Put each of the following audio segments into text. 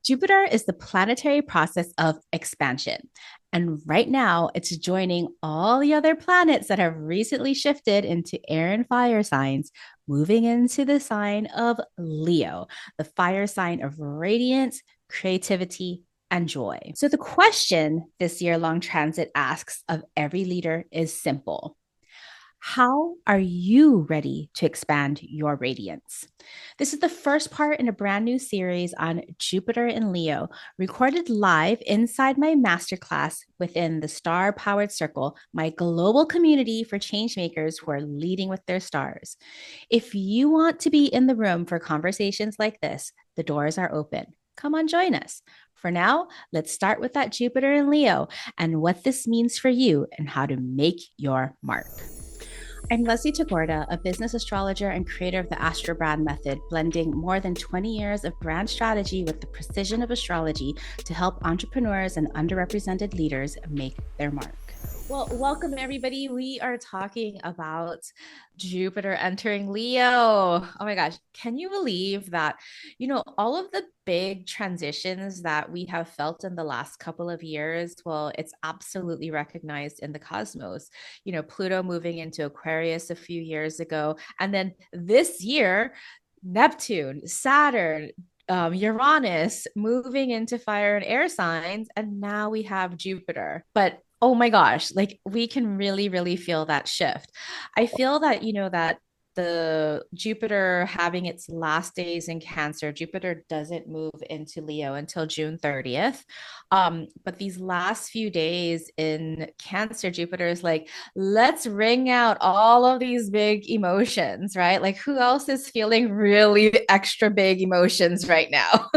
Jupiter is the planetary process of expansion. And right now, it's joining all the other planets that have recently shifted into air and fire signs, moving into the sign of Leo, the fire sign of radiance, creativity, and joy. So, the question this year long transit asks of every leader is simple: how are you ready to expand your radiance? This is the first part in a brand new series on Jupiter in Leo, recorded live inside my masterclass within the Star Powered Circle, my global community for changemakers who are leading with their stars. If you want to be in the room for conversations like this, the doors are open. Come on, join us. For now, let's start with that Jupiter in Leo and what this means for you and how to make your mark. I'm Leslie Tagorda, a business astrologer and creator of the Astro Brand Method, blending more than 20 years of brand strategy with the precision of astrology to help entrepreneurs and underrepresented leaders make their mark. Well, welcome everybody. We are talking about Jupiter entering Leo. Oh my gosh, can you believe that, all of the big transitions that we have felt in the last couple of years? Well, it's absolutely recognized in the cosmos. Pluto moving into Aquarius a few years ago, and then this year, Neptune, Saturn, Uranus moving into fire and air signs, and now we have Jupiter. But oh my gosh, like we can really, really feel that shift. I feel that, that the Jupiter having its last days in Cancer, Jupiter doesn't move into Leo until June 30th. But these last few days in Cancer, Jupiter is like, let's wring out all of these big emotions, right? Like, who else is feeling really extra big emotions right now?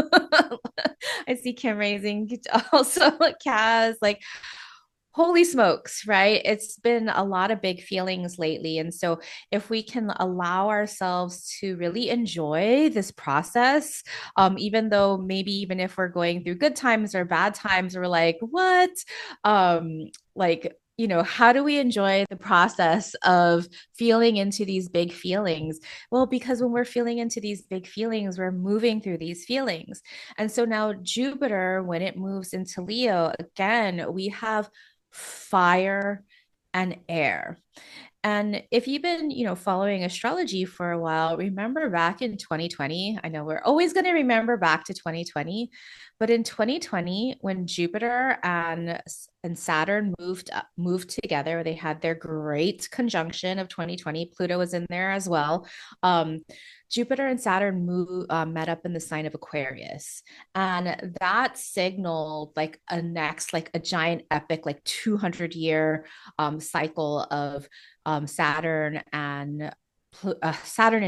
I see Kim raising, also Kaz, like, holy smokes, right? It's been a lot of big feelings lately. And so, if we can allow ourselves to really enjoy this process, even though maybe even if we're going through good times or bad times, we're like, what? Like, how do we enjoy the process of feeling into these big feelings? Well, because when we're feeling into these big feelings, we're moving through these feelings. And so now, Jupiter, when it moves into Leo, again, we have fire and air. And if you've been, following astrology for a while, remember back in 2020, I know we're always going to remember back to 2020, but in 2020 when Jupiter and Saturn moved together, they had their great conjunction of 2020. Pluto was in there as well. Jupiter and Saturn met up in the sign of Aquarius. And that signaled like like a giant epic, like 200-year cycle of Saturn and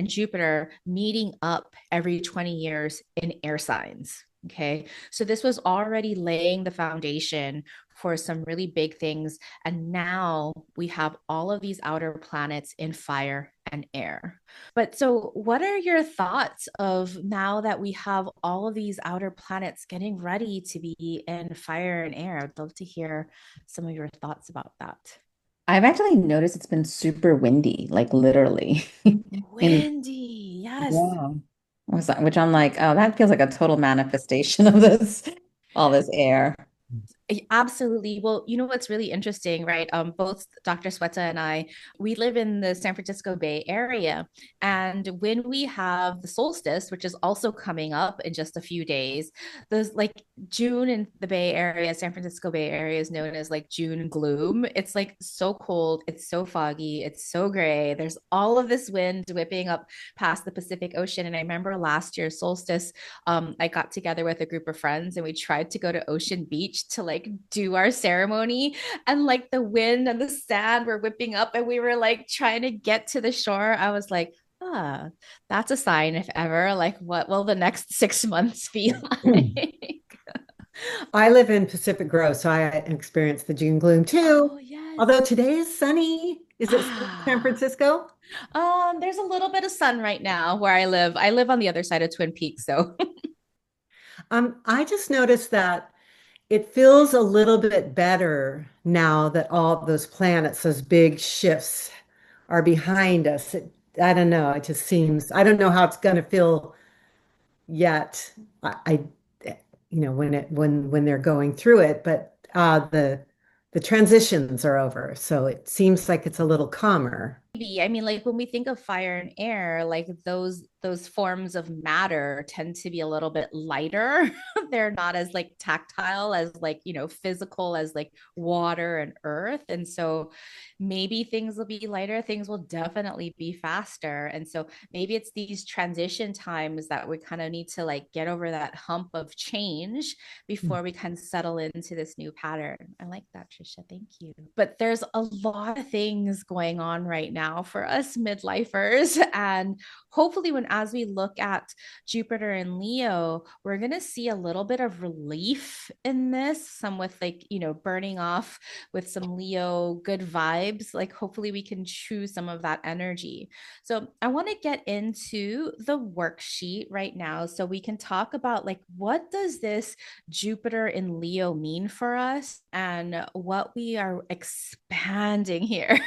Jupiter meeting up every 20 years in air signs. Okay. So this was already laying the foundation for some really big things. And now we have all of these outer planets in fire and air. But so, what are your thoughts of now that we have all of these outer planets getting ready to be in fire and air? I'd love to hear some of your thoughts about that. I've actually noticed it's been super windy, like literally. In Windy, yes. yeah. Which I'm like, oh, that feels like a total manifestation of this, all this air. Absolutely. Well, you know what's really interesting, right? Both Dr. Sweta and I, we live in the San Francisco Bay Area. And when we have the solstice, which is also coming up in just a few days, there's like June in the Bay Area, San Francisco Bay Area is known as like June gloom. It's like so cold, it's so foggy, it's so gray. There's all of this wind whipping up past the Pacific Ocean. And I remember last year's solstice, I got together with a group of friends and we tried to go to Ocean Beach to like do our ceremony. And like the wind and the sand were whipping up, and we were like trying to get to the shore. I was like, ah, that's a sign, if ever. Like, what will the next 6 months be like? I live in Pacific Grove, so I experienced the June gloom too. Oh, Although yes. today is sunny. Is it sunny in San Ah. Francisco? There's a little bit of sun right now where I live. I live on the other side of Twin Peaks, so I just noticed that it feels a little bit better now that all those planets, those big shifts are behind us. I don't know. It just seems, I don't know how it's going to feel yet. I, when they're going through it, but the transitions are over, so it seems like it's a little calmer. Maybe. I mean, like when we think of fire and air, like those forms of matter tend to be a little bit lighter. They're not as like tactile as like, physical as like water and earth. And so maybe things will be lighter, things will definitely be faster. And so maybe it's these transition times that we kind of need to like get over that hump of change before we can settle into this new pattern. I like that, Trisha. Thank you. But there's a lot of things going on right now for us midlifers. And hopefully, as we look at Jupiter and Leo, we're going to see a little bit of relief in this, some with like, burning off with some Leo good vibes. Like, hopefully, we can choose some of that energy. So, I want to get into the worksheet right now so we can talk about like, what does this Jupiter in Leo mean for us and what we are expanding here.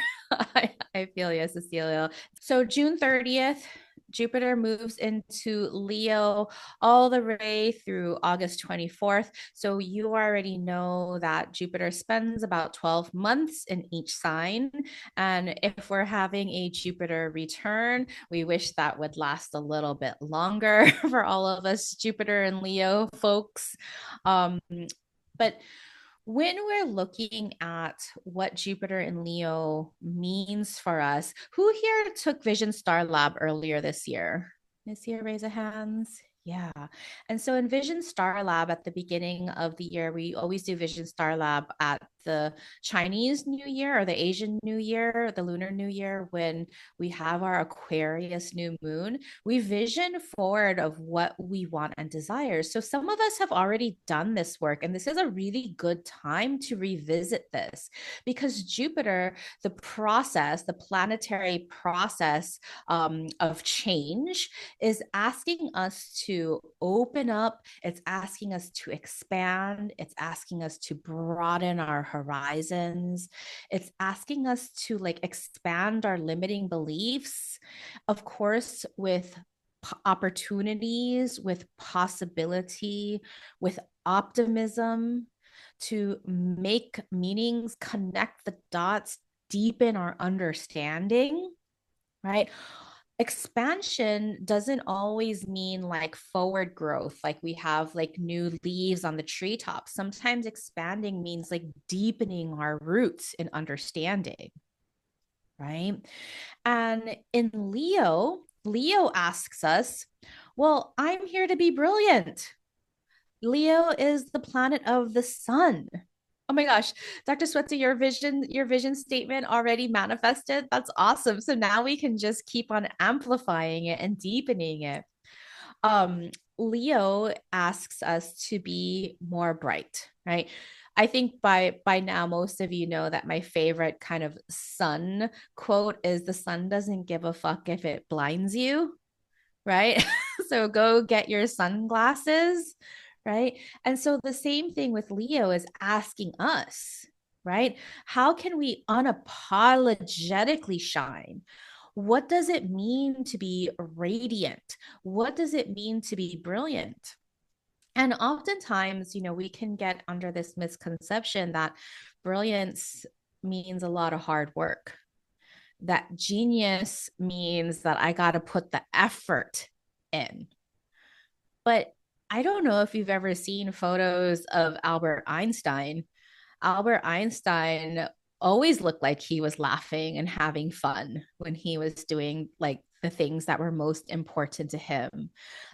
I feel you, Cecilia. So June 30th, Jupiter moves into Leo all the way through August 24th. So you already know that Jupiter spends about 12 months in each sign. And if we're having a Jupiter return, we wish that would last a little bit longer for all of us Jupiter and Leo folks. Um, but when we're looking at what Jupiter in Leo means for us, who here took Vision Star Lab earlier this year? This year, raise a hands. Yeah. And so in Vision Star Lab at the beginning of the year, we always do Vision Star Lab at the Chinese New Year or the Asian New Year, the Lunar New Year, when we have our Aquarius new moon. We vision forward of what we want and desire. So some of us have already done this work, and this is a really good time to revisit this because Jupiter, the process, the planetary process of change, is asking us to open up. It's asking us to expand. It's asking us to broaden our horizons. It's asking us to like expand our limiting beliefs, of course, with opportunities, with possibility, with optimism, to make meanings, connect the dots, deepen our understanding, right? Expansion doesn't always mean like forward growth, like we have like new leaves on the treetop. Sometimes expanding means like deepening our roots in understanding, right? And in Leo, Leo asks us, well, I'm here to be brilliant. Leo is the planet of the sun. Oh my gosh, Dr. Swetzi, your vision statement already manifested. That's awesome. So now we can just keep on amplifying it and deepening it. Um, Leo asks us to be more bright, right? I think by now most of you know that my favorite kind of sun quote is the sun doesn't give a fuck if it blinds you, right? So go get your sunglasses, right? And so the same thing with Leo is asking us, right? How can we unapologetically shine? What does it mean to be radiant? What does it mean to be brilliant? And oftentimes, we can get under this misconception that brilliance means a lot of hard work, that genius means that I got to put the effort in. But I don't know if you've ever seen photos of Albert Einstein. Albert Einstein always looked like he was laughing and having fun when he was doing like the things that were most important to him,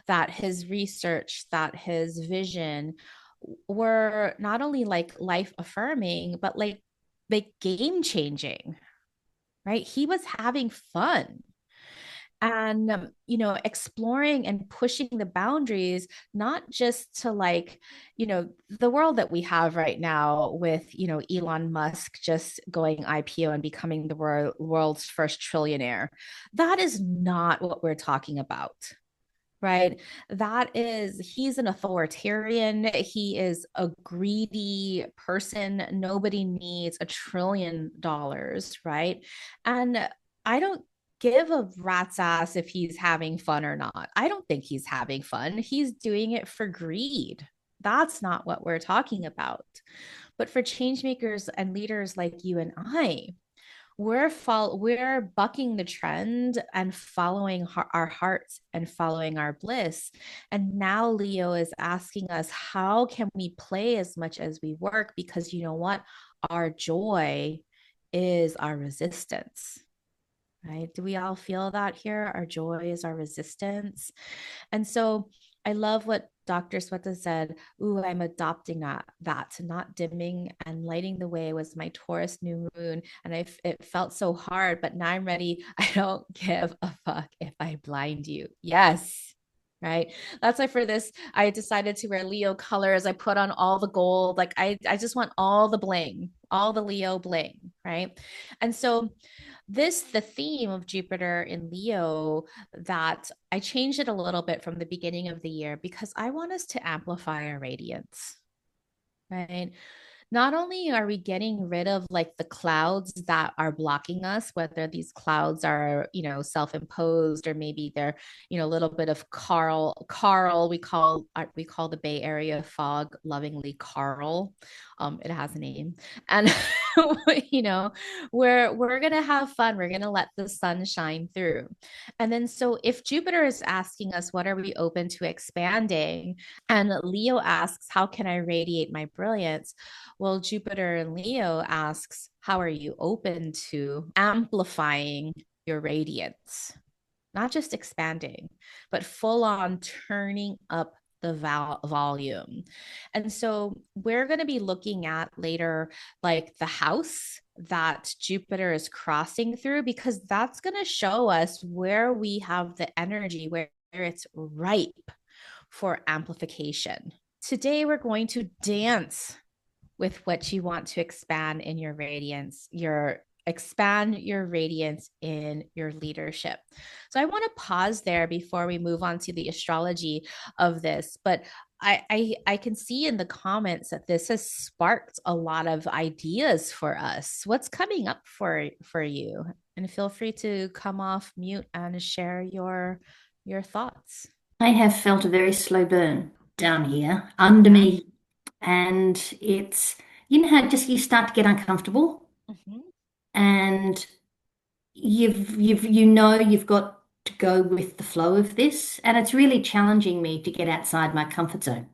that his research, that his vision were not only like life affirming, but like game changing, right? He was having fun and exploring and pushing the boundaries, not just to like the world that we have right now with Elon Musk just going IPO and becoming the world's first trillionaire. That is not what we're talking about, right? He's an authoritarian. He is a greedy person. Nobody needs $1 trillion, right? And I don't give a rat's ass if he's having fun or not. I don't think he's having fun. He's doing it for greed. That's not what we're talking about. But for change makers and leaders like you and I, we're bucking the trend and following our hearts and following our bliss. And now Leo is asking us, how can we play as much as we work? Because you know what? Our joy is our resistance, right? Do we all feel that here? Our joy is our resistance. And so I love what Dr. Sweta said. Ooh, I'm adopting that not dimming and lighting the way was my Taurus new moon. And it felt so hard, but now I'm ready. I don't give a fuck if I blind you. Yes. Right. That's why for this, I decided to wear Leo colors. I put on all the gold. Like I just want all the bling, all the Leo bling. Right. And so the theme of Jupiter in Leo, that I changed it a little bit from the beginning of the year because I want us to amplify our radiance, right? Not only are we getting rid of like the clouds that are blocking us, whether these clouds are, self-imposed, or maybe they're, a little bit of Carl, we call the Bay Area fog lovingly Carl. It has a name. And you know, we're gonna have fun. We're gonna let the sun shine through. And then so if Jupiter is asking us, what are we open to expanding? And Leo asks, how can I radiate my brilliance? Well, Jupiter in Leo asks, how are you open to amplifying your radiance? Not just expanding, but full on turning up the volume. And so we're going to be looking at later, like the house that Jupiter is crossing through, because that's going to show us where we have the energy, where it's ripe for amplification. Today, we're going to dance with what you want to expand in your radiance, expand your radiance in your leadership. So I want to pause there before we move on to the astrology of this, but I can see in the comments that this has sparked a lot of ideas for us. What's coming up for you? And feel free to come off mute and share your thoughts. I have felt a very slow burn down here under Yeah. me. And it's, you know how just you start to get uncomfortable Mhm. and you've got to go with the flow of this. And it's really challenging me to get outside my comfort zone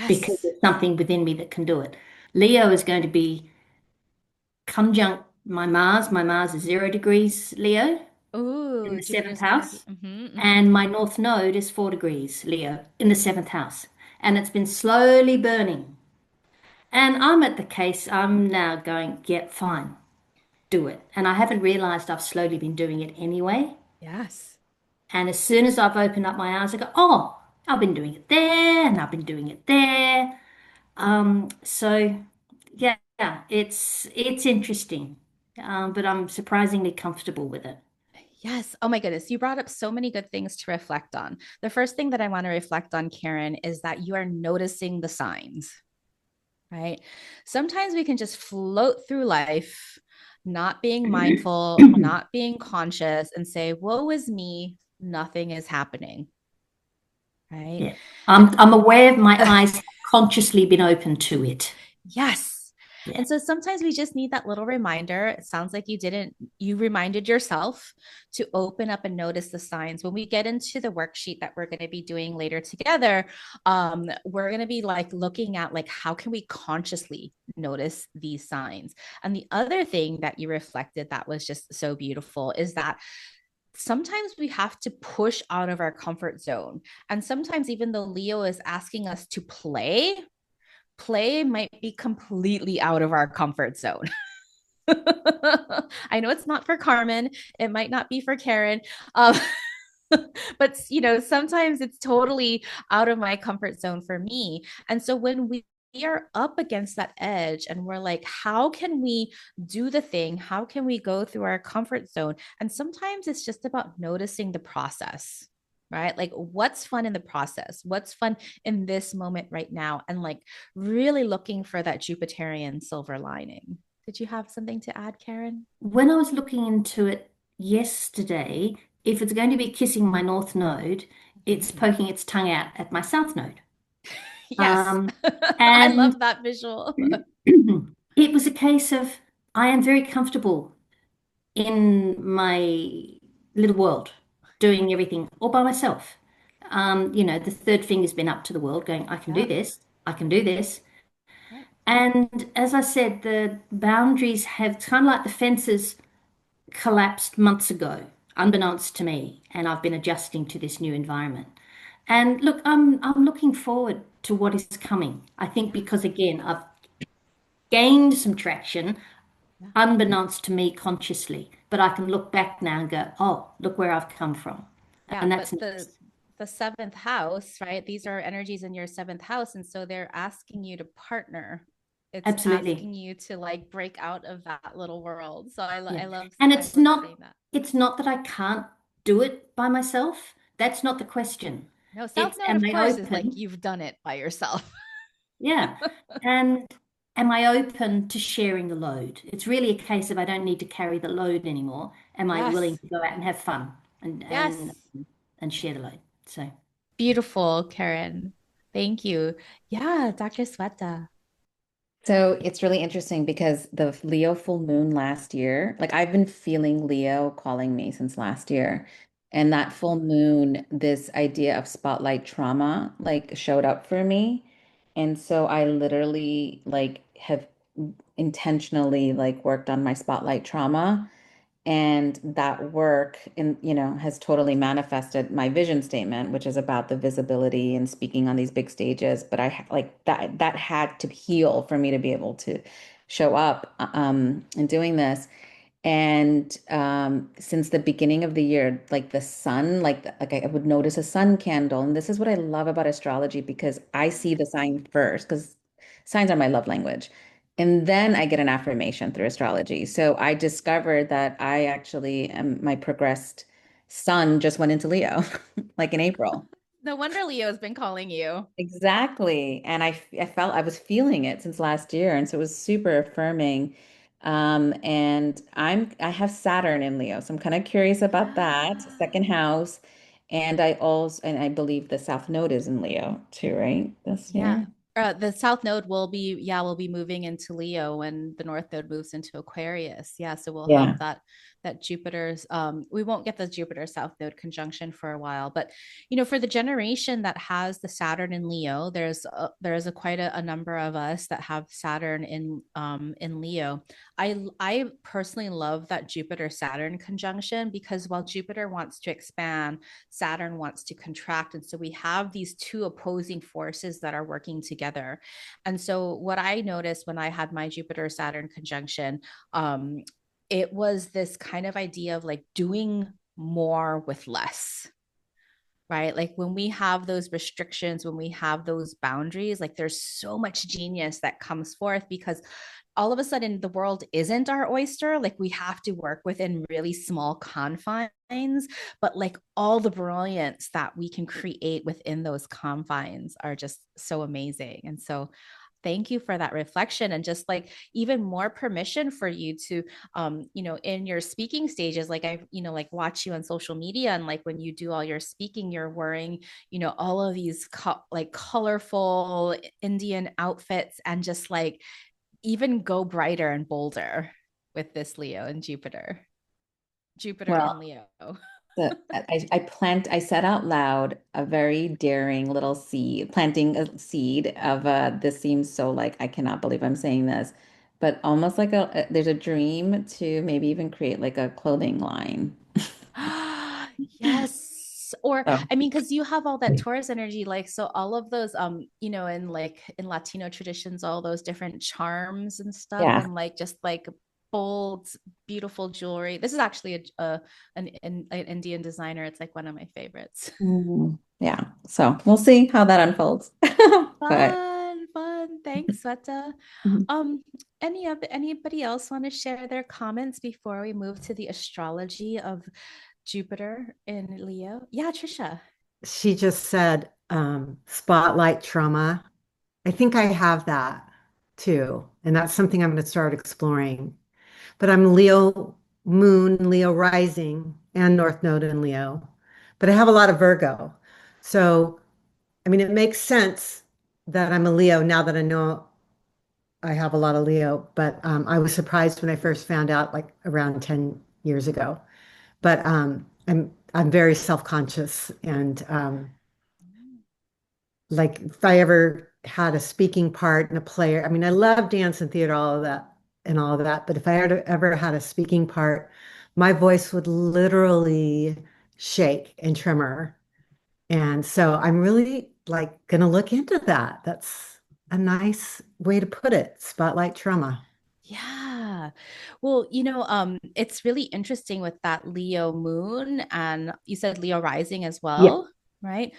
because Yes. there's something within me that can do it. Leo is going to be conjunct my Mars. My Mars is 0 degrees Leo in Ooh, the seventh Jupiter's gonna be. house. Mm-hmm, mm-hmm. And my North Node is 4 degrees Leo in the seventh house. And it's been slowly burning. And I'm at the case, I'm now going, yeah, fine, do it. And I haven't realized I've slowly been doing it anyway. Yes. And as soon as I've opened up my eyes, I go, oh, I've been doing it there and I've been doing it there. So yeah, it's interesting. But I'm surprisingly comfortable with it. Yes. Oh my goodness. You brought up so many good things to reflect on. The first thing that I want to reflect on, Karen, is that you are noticing the signs, right? Sometimes we can just float through life, not being mindful, not being conscious, and say, woe is me, nothing is happening, right? Yeah. And I'm aware of my eyes have consciously been open to it. yes. Yeah. And so sometimes we just need that little reminder. It sounds like you reminded yourself to open up and notice the signs. When we get into the worksheet that we're going to be doing later together, we're going to be like looking at like, how can we consciously notice these signs? And the other thing that you reflected that was just so beautiful is that sometimes we have to push out of our comfort zone. And sometimes even though Leo is asking us to play might be completely out of our comfort zone. I know it's not for Carmen. It might not be for Karen. Um, but sometimes it's totally out of my comfort zone for me. And so when we are up against that edge and we're like, how can we do the thing? How can we go through our comfort zone? And sometimes it's just about noticing the process, right? Like, what's fun in the process? What's fun in this moment right now? And like really looking for that Jupiterian silver lining. Did you have something to add, Karen? When I was looking into it yesterday, if it's going to be kissing my north node, it's Mhm. poking its tongue out at my south node. Yes. Um, I and love that visual. it was a case of I am very comfortable in my little world, doing everything all by myself. The third finger's been up to the world, going, I can do Yep. this, I can do this. Yep. And as I said, the boundaries have kind of like the fences collapsed months ago, unbeknownst to me, and I've been adjusting to this new environment. And look, I'm looking forward to what is coming. I think Yeah. because again, I've gained some traction Yeah. unbeknownst to me consciously, but I can look back now and go, oh, look where I've come from. Yeah, And that's but the nice. the seventh house, right? These are energies in your seventh house, and so they're asking you to partner. It's Absolutely. asking you to like break out of that little world. So Yeah. And I love seeing that. it's not that I can't do it by myself. That's not the question. No, South It's Node, am of I course, is like open? you've done it by yourself. Yeah. And am I open to sharing the load? It's really a case of I don't need to carry the load anymore. Am I willing Yes. to go out and have fun and and Yes. and share the load? So Beautiful, Karen. Thank you. Yeah, Dr. Sweta. So it's really interesting because the Leo full moon last year, like I've been feeling Leo calling me since last year. And that full moon, this idea of spotlight trauma like showed up for me. And so I literally like have intentionally like worked on my spotlight trauma. And that work has totally manifested my vision statement, which is about the visibility and speaking on these big stages. But like that had to heal for me to be able to show up in doing this. And since the beginning of the year, like the sun, like I would notice a sun candle. And this is what I love about astrology because I see the sign first, because signs are my love language. And then I get an affirmation through astrology. So I discovered that I actually am my progressed sun just went into Leo, like in April. No wonder Leo's been calling you. Exactly. And I felt I was feeling it since last year. And so it was super affirming. And I have Saturn in Leo. So I'm kind of curious about that. Second Ah. house. And I believe the South Node is in Leo too, right? This Yeah. year. The South Node will be moving into Leo when the North Node moves into Aquarius. Yeah, so we'll have Yeah. that Jupiter's we won't get the Jupiter South Node conjunction for a while, but for the generation that has the Saturn in Leo, there's quite a number of us that have Saturn in Leo. I personally love that Jupiter Saturn conjunction because while Jupiter wants to expand, Saturn wants to contract. And so we have these two opposing forces that are working together. And so what I noticed when I had my Jupiter Saturn conjunction, it was this kind of idea of like doing more with less, right? Like when we have those restrictions, when we have those boundaries, like there's so much genius that comes forth because all of a sudden the world isn't our oyster. Like we have to work within really small confines, but like all the brilliance that we can create within those confines are just so amazing. And so thank you for that reflection and just like even more permission for you to in your speaking stages, like I like watch you on social media, and like when you do all your speaking, you're wearing all of these like colorful Indian outfits, and just like even go brighter and bolder with this Leo and Jupiter Well, in Leo. I said out loud a very daring little seed, planting a seed of this seems so like I cannot believe I'm saying this, but almost like there's a dream to maybe even create like a clothing line. Yes. Or So I mean, because you have all that Taurus energy, like so all of those in like in Latino traditions, all those different charms and stuff, yeah. and like just like bold, beautiful jewelry. This is actually an Indian designer. It's like one of my favorites. Yeah. So we'll see how that unfolds. But Fun, fun. Thanks, Sweta. mhm. Um, anybody else want to share their comments before we move to the astrology of Jupiter in Leo? Yeah, Trisha. She just said spotlight trauma. I think I have that too. And that's something I'm going to start exploring. But I'm Leo moon, Leo rising, and North Node in Leo. But I have a lot of Virgo. So, I mean, it makes sense that I'm a Leo now that I know I have a lot of Leo, but I was surprised when I first found out like around 10 years ago. But I'm very self-conscious and like if I ever had a speaking part in a play, I mean, I love dance and theater, all of that and all of that, but if I ever had a speaking part, my voice would literally shake and tremor. And so I'm really like gonna look into that. That's a nice way to put it, spotlight trauma. Yeah. Well, it's really interesting with that Leo moon, and you said Leo rising as Yeah. well, right?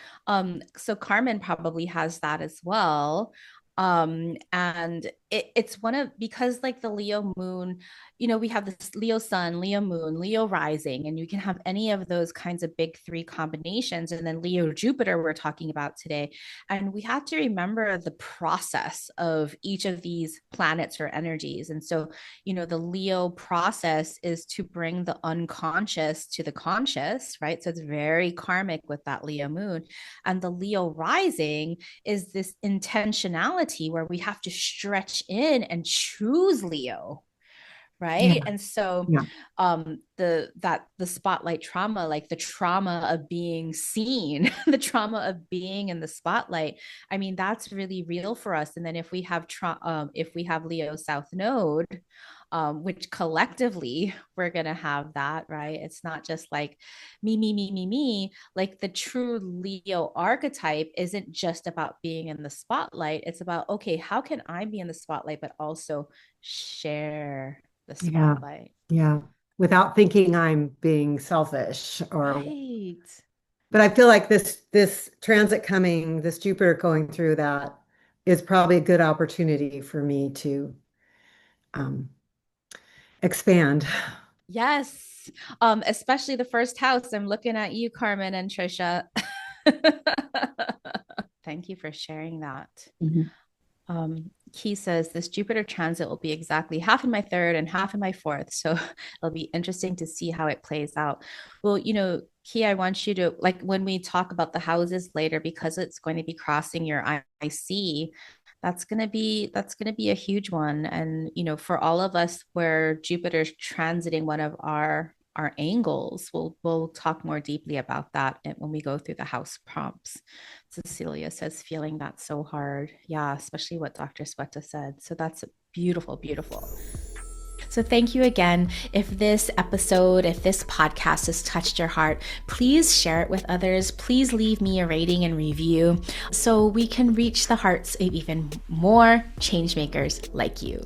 So Carmen probably has that as well. And it's one of, because like the Leo moon, we have this Leo sun, Leo moon, Leo rising, and you can have any of those kinds of big three combinations. And then Leo Jupiter, we're talking about today. And we have to remember the process of each of these planets or energies. And so, the Leo process is to bring the unconscious to the conscious, right? So it's very karmic with that Leo moon. And the Leo rising is this intentionality where we have to stretch in and choose Leo, Yeah. right? And so Yeah. the spotlight trauma, like the trauma of being seen, the trauma of being in the spotlight, I mean, that's really real for us. And then if we have Leo South Node, which collectively we're gonna have that, right? It's not just like me, me, me, me, me. Like the true Leo archetype isn't just about being in the spotlight. It's about, okay, how can I be in the spotlight, but also share the Yeah. spotlight. Yeah. Without thinking I'm being selfish or Right. but I feel like this transit coming, this Jupiter going through that is probably a good opportunity for me to um expand. Yes. Especially the first house. I'm looking at you, Carmen and Trisha. Thank you for sharing that. Mhm. Key says this Jupiter transit will be exactly half in my third and half in my fourth. So it'll be interesting to see how it plays out. Well, Key, I want you to, like, when we talk about the houses later, because it's going to be crossing your IC, that's gonna be a huge one. And for all of us where Jupiter's transiting one of our angles, we'll talk more deeply about that when we go through the house prompts. Cecilia says, feeling that so hard. Yeah, especially what Dr. Sweta said. So that's beautiful, beautiful. So thank you again. If this podcast has touched your heart, please share it with others. Please leave me a rating and review so we can reach the hearts of even more changemakers like you.